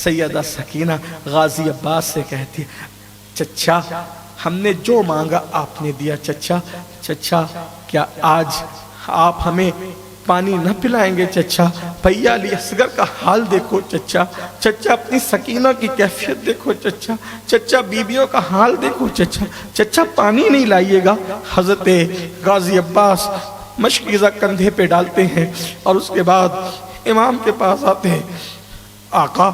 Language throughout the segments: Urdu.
سیدہ سکینہ غازی عباس سے کہتی ہے چچا ہم نے جو مانگا آپ نے دیا، چچا کیا آج آپ ہمیں پانی نہ پلائیں گے چچا؟ بھیا علی اصغر کا حال دیکھو چچا اپنی سکینہ کی کیفیت دیکھو چچا بیویوں کا حال دیکھو چچا پانی نہیں لائیے گا۔ حضرت غازی عباس مشکیزہ کندھے پہ ڈالتے ہیں اور اس کے بعد امام کے پاس آتے ہیں، آقا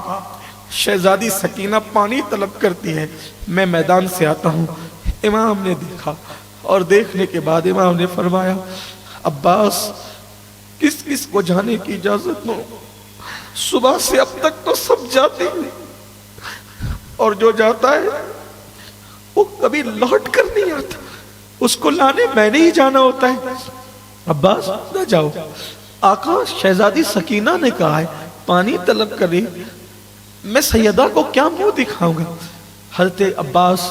شہزادی سکینہ پانی طلب کرتی ہے، میں میدان سے آتا ہوں۔ امام نے دیکھا اور دیکھنے کے بعد امام نے فرمایا عباس کس کس کو جانے کی اجازت دو؟ صبح سے اب تک تو سب جاتے ہیں اور جو جاتا ہے وہ کبھی لوٹ کر نہیں آتا، اس کو لانے میں نے ہی جانا ہوتا ہے۔ عباس نہ جاؤ، آقا شہزادی سکینہ نے کہا ہے پانی طلب کرے، میں سیدہ کو کیا منہ دکھاؤں گا؟ حضرت عباس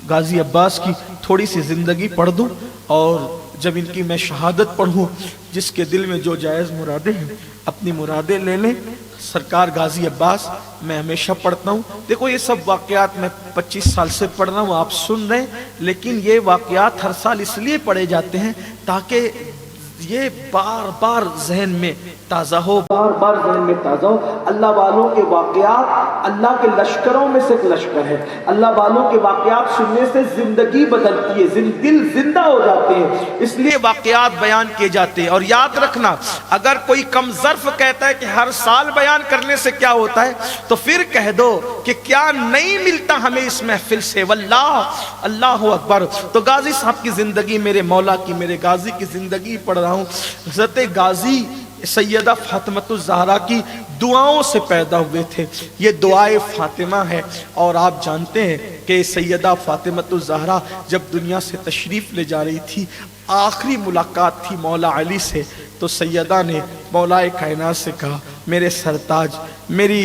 غازی عباس کی تھوڑی سی زندگی پڑھ دوں اور جب ان کی میں شہادت پڑھوں، جس کے دل میں جو جائز مرادیں ہیں اپنی مرادیں لے لیں۔ سرکار غازی عباس میں ہمیشہ پڑھتا ہوں، دیکھو یہ سب واقعات میں 25 سال سے پڑھ رہا ہوں، آپ سن رہے ہیں، لیکن یہ واقعات ہر سال اس لیے پڑھے جاتے ہیں تاکہ یہ بار بار ذہن میں تازہ ہو، اللہ والوں کے واقعات اللہ کے لشکروں میں سے ایک لشکر ہے۔ اللہ والوں کے واقعات سننے سے زندگی بدلتی ہے، دل زندہ ہو جاتے ہیں، اس لیے واقعات بیان کیے جاتے ہیں۔ اور یاد رکھنا اگر کوئی کم ظرف کہتا ہے کہ ہر سال بیان کرنے سے کیا ہوتا ہے تو پھر کہہ دو کہ کیا نہیں ملتا ہمیں اس محفل سے، واللہ اللہ اکبر۔ تو غازی صاحب کی زندگی، میرے مولا کی، میرے غازی کی زندگی پڑھ رہا ہوں۔ حضرت غازی سیدہ فاطمۃ الزہرا کی دعاؤں سے پیدا ہوئے تھے، یہ دعائے فاطمہ ہے۔ اور آپ جانتے ہیں کہ سیدہ فاطمۃ الزہرا جب دنیا سے تشریف لے جا رہی تھی، آخری ملاقات تھی مولا علی سے، تو سیدہ نے مولا کائنات سے کہا میرے سرتاج، میری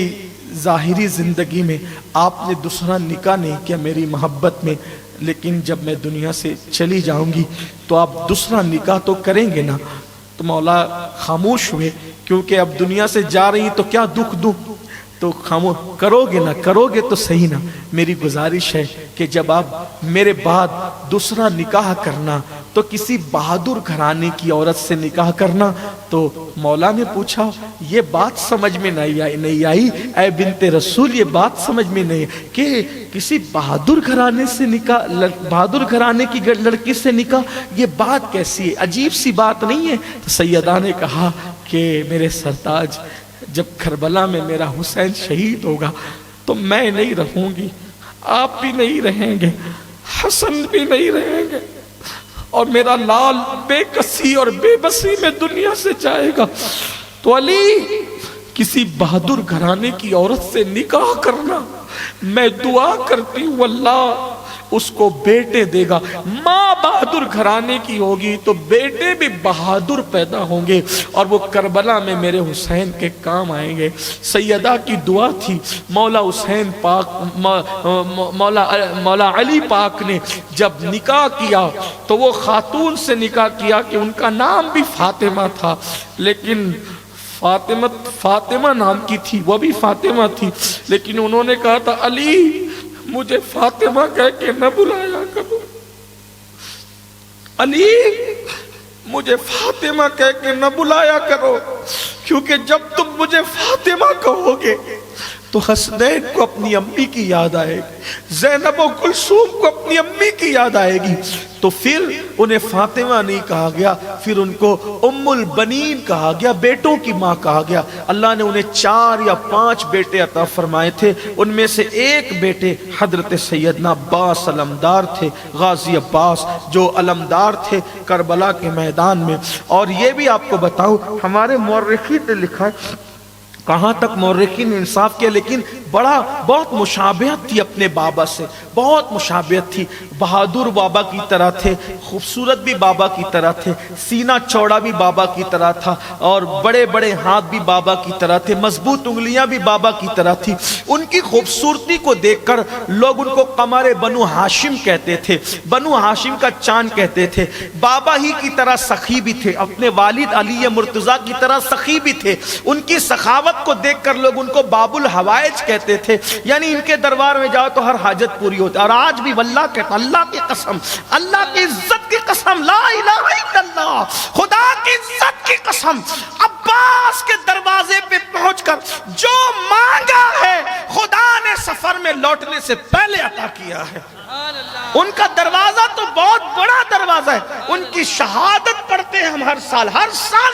ظاہری زندگی میں آپ نے دوسرا نکاح نہیں کیا میری محبت میں، لیکن جب میں دنیا سے چلی جاؤں گی تو آپ دوسرا نکاح تو کریں گے نا؟ تو مولا خاموش ہوئے، کیونکہ اب دنیا سے جا رہی تو کیا دکھ دوں، تو خاموش کرو گے نا، کرو گے تو صحیح نا، میری گزارش ہے کہ جب آپ میرے بعد دوسرا نکاح کرنا تو کسی بہادر گھرانے کی عورت سے نکاح کرنا۔ تو مولا نے پوچھا یہ بات سمجھ میں نہیں آئی اے بنت رسول، یہ بات سمجھ میں نہیں کہ کسی بہادر گھرانے سے نکاح، بہادر گھرانے کی لڑکی سے نکاح، یہ بات کیسی ہے، عجیب سی بات نہیں ہے؟ تو سیدہ نے کہا کہ میرے سرتاج جب کربلا میں میرا حسین شہید ہوگا تو میں نہیں رہوں گی، آپ بھی نہیں رہیں گے، حسن بھی نہیں رہیں گے، اور میرا لال بے کسی اور بے بسی میں دنیا سے جائے گا، تو علی کسی بہادر گھرانے کی عورت سے نکاح کرنا، میں دعا کرتی ہوں اللہ اس کو بیٹے دے گا، ماں بہادر گھرانے کی ہوگی تو بیٹے بھی بہادر پیدا ہوں گے اور وہ کربلا میں میرے حسین کے کام آئیں گے۔ سیدہ کی دعا تھی، مولا حسین پاک، مولا علی پاک نے جب نکاح کیا تو وہ خاتون سے نکاح کیا کہ ان کا نام بھی فاطمہ تھا، لیکن فاطمہ نام کی تھی، وہ بھی فاطمہ تھی، لیکن انہوں نے کہا تھا علی مجھے فاطمہ کہہ کے نہ بلایا کرو، علی مجھے فاطمہ کہہ کے نہ بلایا کرو، کیونکہ جب تم مجھے فاطمہ کہو گے تو حسنین کو اپنی امی کی یاد آئے گی، زینب و کلثوم کو اپنی امی کی یاد آئے گی، تو پھر انہیں فاطمہ نہیں کہا گیا، پھر ان کو ام البنین کہا گیا، بیٹوں کی ماں کہا گیا۔ اللہ نے انہیں 4 یا 5 بیٹے عطا فرمائے تھے، ان میں سے ایک بیٹے حضرت سیدنا عباس علمدار تھے، غازی عباس جو علمدار تھے کربلا کے میدان میں۔ اور یہ بھی آپ کو بتاؤں ہمارے مورخین نے لکھا ہے، کہاں تک مورخین نے انصاف کیا، لیکن بہت مشابہت تھی اپنے بابا سے، بہت مشابہت تھی، بہادر بابا کی طرح تھے، خوبصورت بھی بابا کی طرح تھے، سینہ چوڑا بھی بابا کی طرح تھا، اور بڑے بڑے ہاتھ بھی بابا کی طرح تھے، مضبوط انگلیاں بھی بابا کی طرح تھی۔ ان کی خوبصورتی کو دیکھ کر لوگ ان کو قمر بنو ہاشم کہتے تھے، بنو ہاشم کا چاند کہتے تھے، بابا ہی کی طرح سخی بھی تھے، اپنے والد علی مرتضیٰ کی طرح سخی بھی تھے، ان کی سخاوت کو دیکھ کر لوگ ان کو باب الحوائج کہتے کہتے تھے, یعنی ان کے دربار میں جاؤ تو ہر حاجت پوری ہوتی. اور آج بھی واللہ کہتا, اللہ کی قسم, اللہ کی عزت کی قسم, لا الہ الا اللہ, خدا کی عزت کی قسم, عباس کے دروازے پہ پہنچ کر جو مانگا ہے خدا نے سفر میں لوٹنے سے پہلے عطا کیا ہے. ان کا دروازہ تو بہت بڑا دروازہ ہے. ان کی شہادت پڑھتے ہیں ہم ہر سال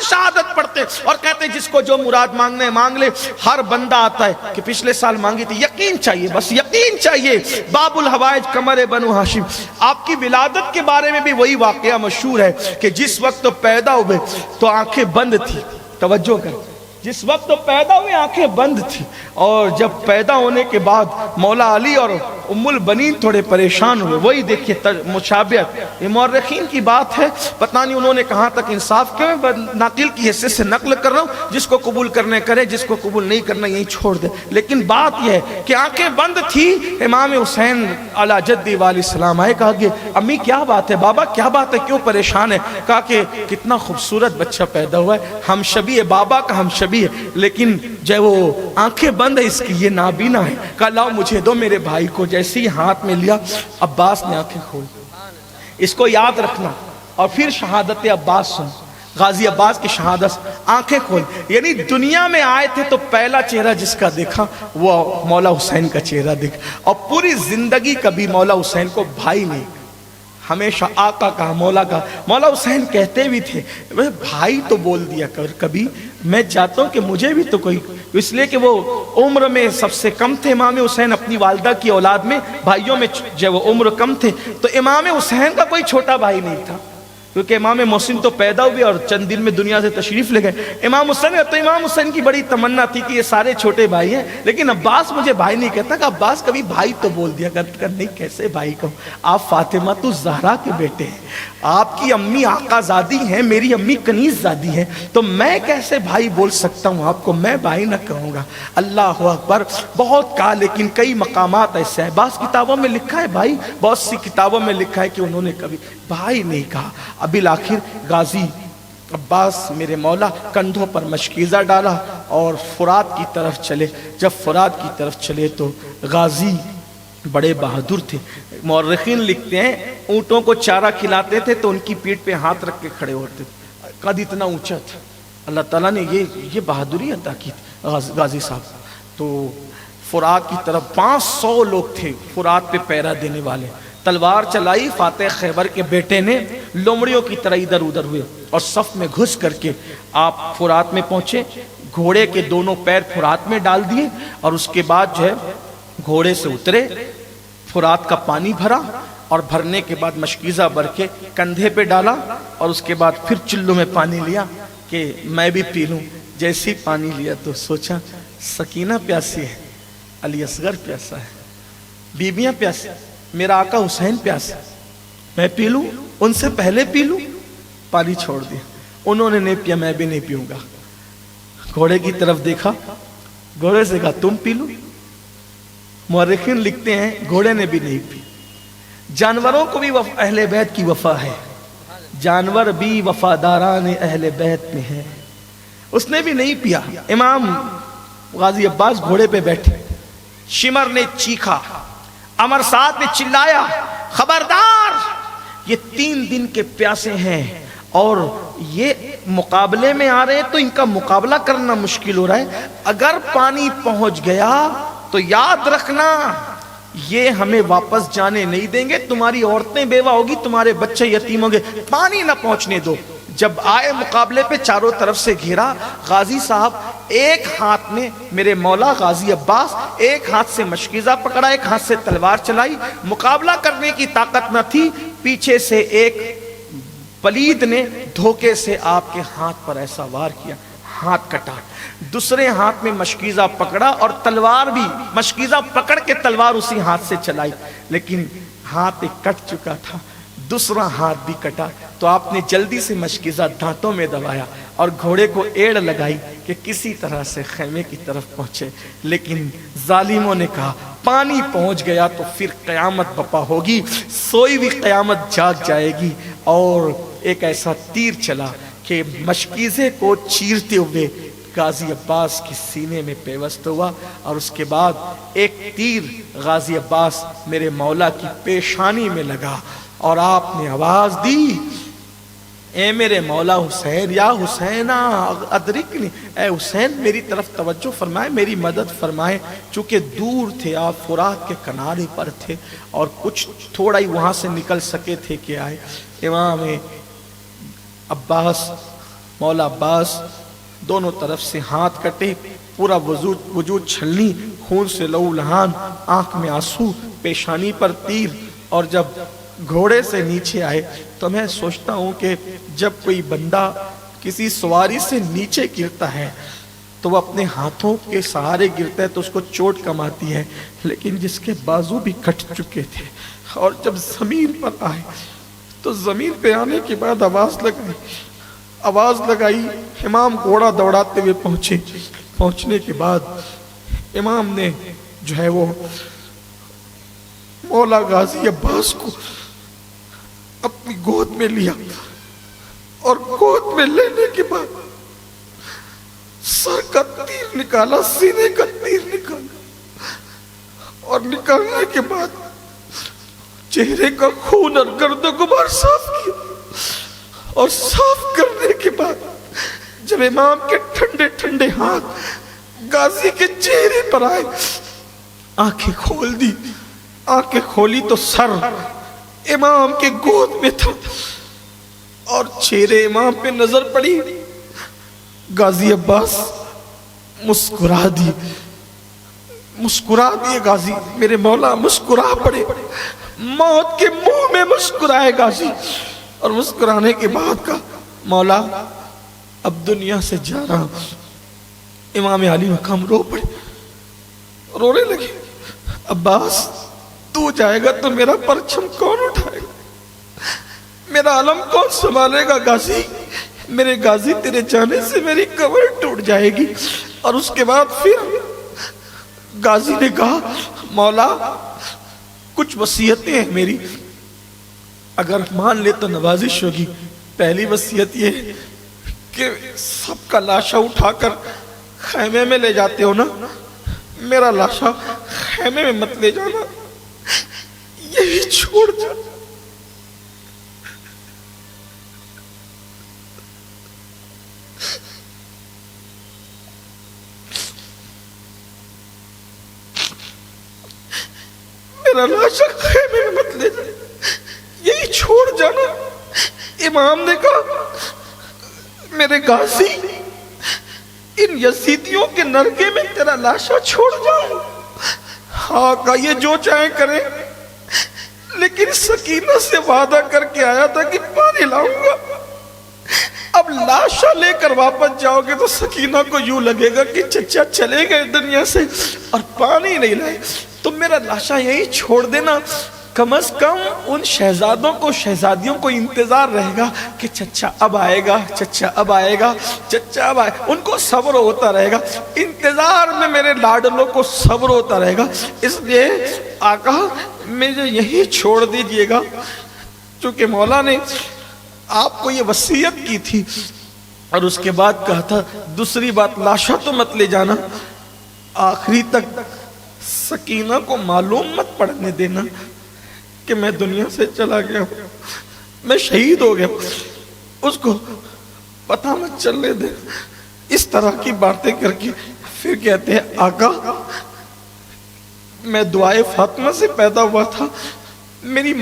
شہادت پڑھتے ہیں, اور کہتے ہیں جس کو جو مراد مانگنا ہے مانگ لے. ہر بندہ آتا ہے کہ پچھلے سال مانگی تھی, یقین چاہیے, بس یقین چاہیے. باب الحوائج قمر بنو ہاشم. آپ کی ولادت کے بارے میں بھی وہی واقعہ مشہور ہے کہ جس وقت پیدا ہوئے تو آنکھیں بند تھی. توجہ کر, جس وقت تو پیدا ہوئے آنکھیں بند تھی, اور جب پیدا ہونے کے بعد مولا علی اور ام البنین تھوڑے پریشان ہوئے. وہی دیکھیے مشابہت, یہ مورخین کی بات ہے, پتہ نہیں انہوں نے کہاں تک انصاف کیا. میں ناقل کی حیثیت سے نقل کر رہا ہوں, جس کو قبول کرنے کرے, جس کو قبول نہیں کرنا یہی چھوڑ دے. لیکن بات یہ ہے کہ آنکھیں بند تھی. امام حسین علی جدی علیہ السلام آئے, کہا کہ امی کیا بات ہے, بابا کیا بات ہے, کیوں پریشان ہے؟ کہا کہ کتنا خوبصورت بچہ پیدا ہوا ہے, ہم شبیہ بابا کا ہم شبیہ, لیکن جو وہ آنکھیں بند ہے اس کی, یہ نابینا ہے. کہا لاؤ مجھے دو میرے بھائی کو. جیسے ہی ہاتھ میں لیا, عباس نے آنکھیں کھول. اس کو یاد رکھنا. اور پھر شہادت عباس سن, غازی عباس کی شہادت, آنکھیں کھول. یعنی دنیا میں آئے تھے تو پہلا چہرہ جس کا دیکھا وہ مولا حسین کا چہرہ دیکھا, اور پوری زندگی کبھی مولا حسین کو بھائی نہیں, ہمیشہ آقا کہا, مولا کہا. مولا حسین کہتے بھی تھے بھائی تو بول دیا کر کبھی, میں چاہتا ہوں کہ مجھے بھی تو کوئی, اس لیے کہ وہ عمر میں سب سے کم تھے امام حسین اپنی والدہ کی اولاد میں, بھائیوں میں جب وہ عمر کم تھے تو امام حسین کا کوئی چھوٹا بھائی نہیں تھا, کیونکہ امام محسن تو پیدا ہوئے اور چند دن میں دنیا سے تشریف لے گئے. امام حسین کی بڑی تمنا تھی کہ یہ سارے چھوٹے بھائی ہیں, لیکن عباس مجھے بھائی نہیں کہتا. کہ عباس کبھی بھائی تو بول دیا کر, نہیں کیسے بھائی کہوں, آپ فاطمہ تو زہرا کے بیٹے ہیں, آپ کی امی آقا زادی ہیں, میری امی کنیز زادی ہیں, تو میں کیسے بھائی بول سکتا ہوں آپ کو, میں بھائی نہ کہوں گا. اللہ اکبر. بہت کہا, لیکن کئی مقامات ایسے ہیں, بعض کتابوں میں لکھا ہے بھائی, بہت سی کتابوں میں لکھا ہے کہ انہوں نے کبھی بھائی نہیں کہا. اب بالآخر غازی عباس میرے مولا کندھوں پر مشکیزہ ڈالا اور فرات کی طرف چلے. جب فرات کی طرف چلے تو غازی بڑے بہادر تھے. مورخین لکھتے ہیں اونٹوں کو چارہ کھلاتے تھے تو ان کی پیٹھ پہ ہاتھ رکھ کے کھڑے ہوتے تھے, قد اتنا اونچا تھا. اللہ تعالیٰ نے یہ بہادری عطا کی غازی صاحب. تو فرات کی طرف 500 لوگ تھے فرات پہ پہرا دینے والے. تلوار چلائی, فاتح خیبر کے بیٹے نے لومڑیوں کی طرح ادھر ادھر ہوئے اور صف میں گھس کر کے آپ فرات میں پہنچے. گھوڑے کے دونوں پیر فرات میں ڈال دیے, اور اس کے بعد جو ہے گھوڑے سے اترے, فرات کا پانی بھرا, اور بھرنے کے بعد مشکیزہ بھر کے کندھے پہ ڈالا, اور اس کے بعد پھر چلو میں پانی لیا کہ میں بھی پی لوں. جیسی پانی لیا تو سوچا سکینہ پیاسی ہے, علی اصغر پیاسا ہے, بیبیاں پیاسی, میرا آقا حسین پیاسا, میں پی لوں, ان سے پہلے پی لوں. پانی چھوڑ دیا, انہوں نے نہیں پیا, میں بھی نہیں پیوں گا. گھوڑے کی طرف دیکھا, گھوڑے سے کہا تم پی لو. مورخین لکھتے ہیں گھوڑے نے بھی نہیں پی. جانوروں کو بھی اہل بیت کی وفا ہے, جانور بھی وفاداران اہل بیت میں ہیں, اس نے بھی نہیں پیا. امام غازی عباس گھوڑے پہ بیٹھے, شمر نے چیخا, امر سعد نے چلایا, خبردار یہ 3 دن کے پیاسے ہیں اور یہ مقابلے میں آ رہے ہیں تو ان کا مقابلہ کرنا مشکل ہو رہا ہے. اگر پانی پہنچ گیا تو یاد رکھنا یہ ہمیں واپس جانے نہیں دیں گے, تمہاری عورتیں بیوہ ہوگی, تمہارے بچے یتیم ہوں گے, پانی نہ پہنچنے دو. جب آئے مقابلے پہ چاروں طرف سے گھیرا, غازی صاحب ایک ہاتھ میں میرے مولا غازی عباس, ایک ہاتھ سے مشکیزہ پکڑا, ایک ہاتھ سے تلوار چلائی. مقابلہ کرنے کی طاقت نہ تھی. پیچھے سے ایک پلید نے دھوکے سے آپ کے ہاتھ پر ایسا وار کیا, ہاتھ کٹا. دوسرے ہاتھ میں مشکیزہ پکڑا اور تلوار بھی, مشکیزہ پکڑ کے تلوار اسی ہاتھ سے چلائی, لیکن ہاتھ ایک کٹ چکا تھا, دوسرا ہاتھ بھی کٹا. تو آپ نے جلدی سے مشکیزہ دانتوں میں دبایا اور گھوڑے کو ایڑ لگائی کہ کسی طرح سے خیمے کی طرف پہنچے. لیکن ظالموں نے کہا پانی پہنچ گیا تو پھر قیامت بپا ہوگی, سوئی بھی قیامت جاگ جائے گی. اور ایک ایسا تیر چلا کہ مشکیزے کو چیرتے ہوئے غازی عباس کی سینے میں پیوست ہوا، اور اس کے بعد ایک تیر غازی عباس میرے مولا کی پیشانی میں لگا، اور آپ نے آواز دی، اے میرے مولا حسین، یا حسین ادرکنی، اے حسین میری طرف توجہ فرمائے، میری مدد فرمائے۔ چونکہ دور تھے آپ، فرات کے کنارے پر تھے، اور کچھ تھوڑا ہی وہاں سے نکل سکے تھے کہ آئے۔ امام عباس، مولا عباس دونوں طرف سے ہاتھ کٹے، پورا وجود چھلنی، خون سے لہو لہان، آنکھ میں آنسو، پیشانی پر تیر۔ اور جب گھوڑے سے نیچے آئے تو میں سوچتا ہوں کہ جب کوئی بندہ کسی سواری سے نیچے گرتا ہے تو وہ اپنے ہاتھوں کے سہارے گرتا ہے تو اس کو چوٹ کم آتی ہے، لیکن جس کے بازو بھی کٹ چکے تھے، اور جب زمین پر آئے تو زمین پہ آنے کے بعد آواز لگائی، امام گھوڑا دوڑاتے ہوئے پہنچنے کے بعد امام نے جو ہے وہ مولا غازی عباس کو اپنی گود میں لیا، اور گود میں لینے کے بعد سر کا تیر نکالا، سینے کا تیر نکالا، اور نکالنے کے بعد چہرے کا خون اور گرد و غبار صاف کیا، اور صاف کرنے کے بعد جب امام کے ٹھنڈے ٹھنڈے ہاتھ غازی کے چہرے پر آئے، آنکھیں کھول دی، آنکھیں کھولی تو سر امام کے گود میں تھا، اور چہرے امام پہ نظر پڑی، غازی عباس مسکرا دیے غازی، میرے مولا مسکرا پڑے، موت کے منہ میں مسکرائے غازی، اور مسکرانے کے بعد کا مولا اب دنیا سے جا رہا ہوں۔ امام علی مقام رو پڑے، رونے لگے، عباس تو جائے گا تو میرا پرچم کون اٹھائے گا، میرا علم کون سنبھالے گا غازی، میرے غازی تیرے جانے سے میری قبر ٹوٹ جائے گی۔ اور اس کے بعد پھر غازی نے کہا، مولا کچھ وصیتیں ہیں میری، اگر مان لے تو نوازش ہوگی۔ پہلی وصیت یہ ہے کہ سب کا لاشا اٹھا کر خیمے میں لے جاتے ہو نا، میرا لاشا خیمے میں مت لے جانا، یہی چھوڑ جانا۔ میرا لاشا خیمے میں مت لے جانا، یہی چھوڑ جانا۔ امام نے کہا، میرے غازی ان یزیدیوں کے نرگے میں تیرا لاشا چھوڑ جاؤں؟ ہاں کہا، یہ جو چاہیں کریں، لیکن سکینہ سے وعدہ کر کے آیا تھا کہ پانی لاؤں گا، اب لاشا لے کر واپس جاؤ گے تو سکینہ کو یوں لگے گا کہ چچا چلے گئے دنیا سے اور پانی نہیں لائے، تو میرا لاشا یہی چھوڑ دینا، کم از کم ان شہزادوں کو شہزادیوں کو انتظار رہے گا کہ چچا اب آئے گا، چچا اب آئے گا، چچا اب آئے گا، ان کو صبر ہوتا رہے گا، انتظار میں میرے لاڈلوں کو صبر ہوتا رہے گا، اس لیے آقا مجھے یہی چھوڑ دیجئے گا۔ چونکہ مولا نے آپ کو یہ وصیت کی تھی، اور اس کے بعد کہا تھا دوسری بات لاشا تو مت لے جانا، آخری تک سکینہ کو معلوم مت پڑنے دینا کہ میں دنیا سے چلا گیا ہوں، میں شہید ہو گیا، اس کو پتہ مت چلنے دے۔ اس طرح کی باتیں کر کے پھر کہتے ہیں، آقا میں دعائے فاطمہ سے پیدا ہوا تھا، میری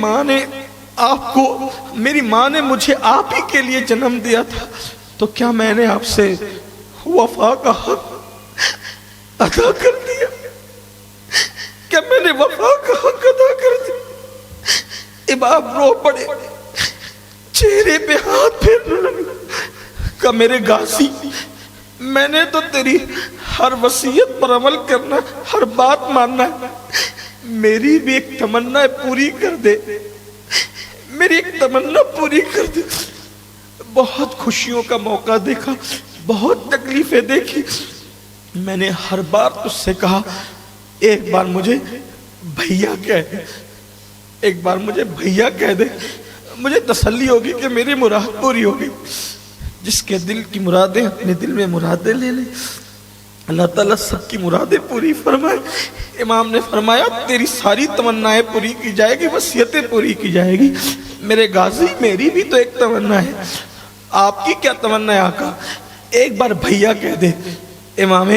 ماں نے مجھے آپ ہی کے لیے جنم دیا تھا، تو کیا میں نے آپ سے وفا کا حق ادا کر دیا؟ کیا میں نے وفا کا حق ادا کر دیا؟ امام رو پڑے، چہرے پہ ہاتھ پھیرنے لگے، کہ میرے غازی میں نے تو تیری ہر وصیت پر عمل کرنا، ہر بات ماننا ہے، میری بھی ایک تمنا پوری کر دے، میری ایک تمنا پوری کر دے۔ بہت خوشیوں کا موقع دیکھا، بہت تکلیفیں دیکھی، میں نے ہر بار تجھ سے کہا ایک بار مجھے بھیا کہہ دے، ایک بار مجھے بھیا کہہ دے، مجھے تسلی ہوگی کہ میری مراد پوری ہوگی۔ جس کے دل کی مرادیں اپنے دل میں مرادیں لے لے، اللہ تعالیٰ سب کی مرادیں پوری فرمائے۔ امام نے فرمایا تیری ساری تمنائیں پوری کی جائے گی، وصیتیں پوری کی جائے گی۔ میرے غازی میری بھی تو ایک تمنا ہے۔ آپ کی کیا تمنا ہے آقا؟ ایک بار بھیا کہہ دے۔ امام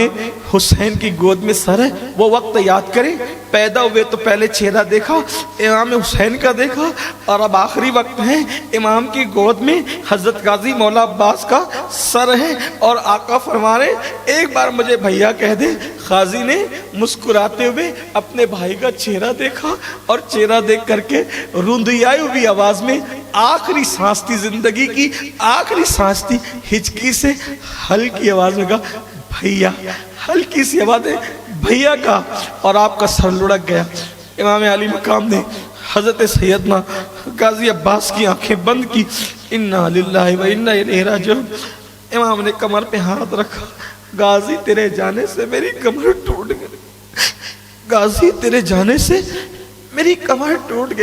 حسین کی گود میں سر ہے، وہ وقت یاد کریں، پیدا ہوئے تو پہلے چہرہ دیکھا امام حسین کا دیکھا، اور اب آخری وقت ہے امام کی گود میں حضرت غازی مولا عباس کا سر ہے، اور آقا فرما رہے ایک بار مجھے بھیا کہہ دے۔ غازی نے مسکراتے ہوئے اپنے بھائی کا چہرہ دیکھا، اور چہرہ دیکھ کر کے رندیائی ہوئی آواز میں آخری سانس تھی، زندگی کی آخری سانس تھی، ہچکی سے ہلکی آواز میں کہا بھیا، ہلکی سی آواز ہے بھیا کا، اور آپ کا سر لڑک گیا۔ امام علی مقام نے حضرت سیدنا غازی عباس کی آنکھیں بند کی، انا للہ و انا الیہ راجعون۔ امام نے کمر پہ ہاتھ رکھا، غازی تیرے جانے سے میری کمر ٹوٹ گئی، غازی تیرے جانے سے میری کمر ٹوٹ گئی۔